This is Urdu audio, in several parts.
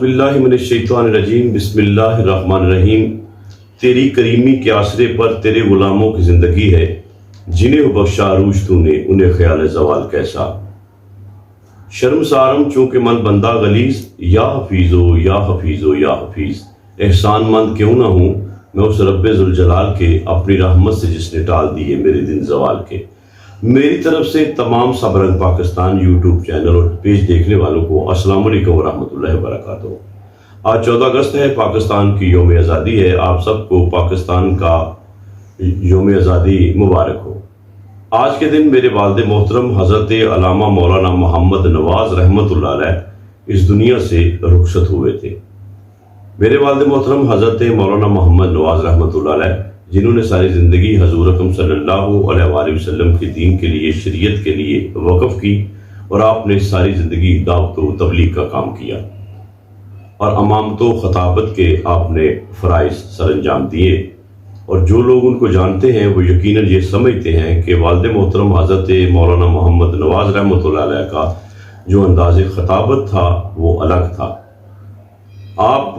باللہ من الشیطان الرجیم بسم اللہ الرحمن الرحیم۔ تیری کریمی کے آسرے پر تیرے غلاموں کی زندگی ہے، جنہیں بخشا عروج تو نے انہیں خیال زوال کیسا۔ شرمسارم چونکہ من بندہ غلیظ، یا حفیظو یا حفیظو یا حفیظ۔ احسان مند کیوں نہ ہوں میں اس رب ذوالجلال کے، اپنی رحمت سے جس نے ٹال دیے میرے دن زوال کے۔ میری طرف سے تمام سبرنگ پاکستان یوٹیوب چینل اور پیج دیکھنے والوں کو السلام علیکم ورحمۃ اللہ وبرکاتہ۔ آج 14 اگست ہے، پاکستان کی یوم آزادی ہے۔ آپ سب کو پاکستان کا یوم آزادی مبارک ہو۔ آج کے دن میرے والد محترم حضرت علامہ مولانا محمد نواز رحمۃ اللہ علیہ اس دنیا سے رخصت ہوئے تھے۔ میرے والد محترم حضرت مولانا محمد نواز رحمۃ اللہ علیہ، جنہوں نے ساری زندگی حضور اکرم صلی اللہ علیہ وآلہ وسلم کے دین کے لیے، شریعت کے لیے وقف کی، اور آپ نے ساری زندگی دعوت و تبلیغ کا کام کیا اور امامت و خطابت کے آپ نے فرائض سر انجام دیے۔ اور جو لوگ ان کو جانتے ہیں وہ یقیناً یہ سمجھتے ہیں کہ والد محترم حضرت مولانا محمد نواز رحمۃ اللہ علیہ کا جو انداز خطابت تھا وہ الگ تھا۔ آپ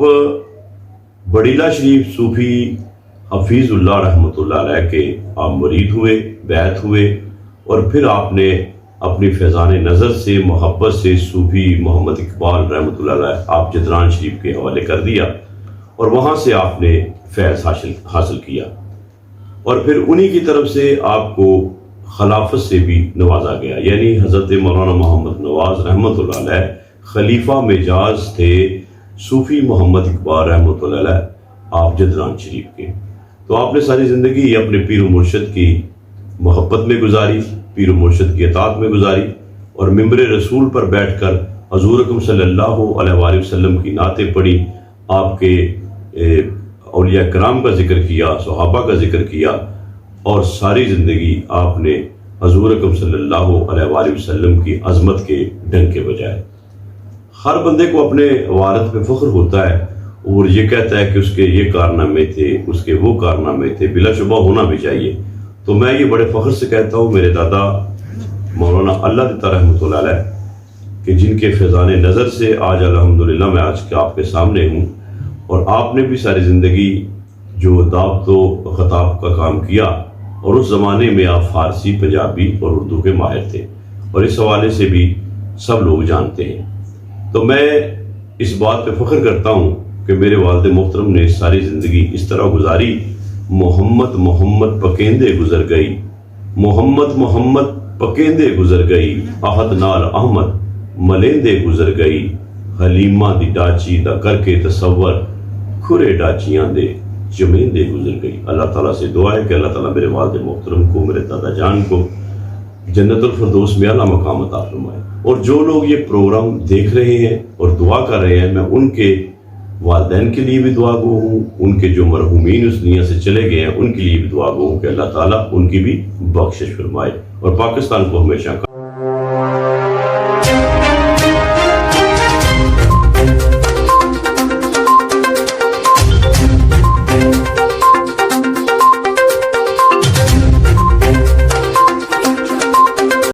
بڑیلا شریف صوفی حفیظ اللہ رحمۃ اللہ علیہ کے آپ مرید ہوئے، بیعت ہوئے، اور پھر آپ نے اپنی فیضان نظر سے، محبت سے صوفی محمد اقبال رحمۃ اللہ علیہ آپ جدران شریف کے حوالے کر دیا، اور وہاں سے آپ نے فیض حاصل کیا، اور پھر انہی کی طرف سے آپ کو خلافت سے بھی نوازا گیا۔ یعنی حضرت مولانا محمد نواز رحمۃ اللہ علیہ خلیفہ مجاز تھے صوفی محمد اقبال رحمۃ اللہ علیہ آپ جدران شریف کے۔ تو آپ نے ساری زندگی اپنے پیر و مرشد کی محبت میں گزاری، پیر و مرشد کی اطاعت میں گزاری، اور ممبر رسول پر بیٹھ کر حضور اکرم صلی اللہ علیہ وآلہ وسلم کی نعتیں پڑھی، آپ کے اولیاء کرام کا ذکر کیا، صحابہ کا ذکر کیا، اور ساری زندگی آپ نے حضور اکرم صلی اللہ علیہ وآلہ وسلم کی عظمت کے ڈنکے بجائے۔ ہر بندے کو اپنے والد پہ فخر ہوتا ہے، اور یہ کہتا ہے کہ اس کے یہ کارنامے تھے، اس کے وہ کارنامے تھے، بلا شبہ ہونا بھی چاہیے۔ تو میں یہ بڑے فخر سے کہتا ہوں، میرے دادا مولانا اللہ دیتا رحمۃ اللہ علیہ، کہ جن کے فیضان نظر سے آج الحمدللہ میں آج کے آپ کے سامنے ہوں، اور آپ نے بھی ساری زندگی جو دعوت و خطاب کا کام کیا، اور اس زمانے میں آپ فارسی، پنجابی اور اردو کے ماہر تھے، اور اس حوالے سے بھی سب لوگ جانتے ہیں۔ تو میں اس بات پہ فخر کرتا ہوں کہ میرے والد محترم نے ساری زندگی اس طرح گزاری، محمد محمد پکیندے گزر گئی، محمد محمد پکیندے گزر گئی، احد نال احمد ملیندے گزر گئی، حلیمہ دی ڈاچی دا کر کے تصور، کھرے ڈاچیاں دے جمیندے گزر گئی۔ اللہ تعالیٰ سے دعا ہے کہ اللہ تعالیٰ میرے والد محترم کو، میرے دادا جان کو جنت الفردوس میں اعلیٰ مقام عطا فرمائے۔ اور جو لوگ یہ پروگرام دیکھ رہے ہیں اور دعا کر رہے ہیں، میں ان کے والدین کے لیے بھی دعا گو ہوں، ان کے جو مرحومین اس دنیا سے چلے گئے ہیں ان کے لیے بھی دعا گو ہوں کہ اللہ تعالیٰ ان کی بھی بخشش فرمائے، اور پاکستان کو ہمیشہ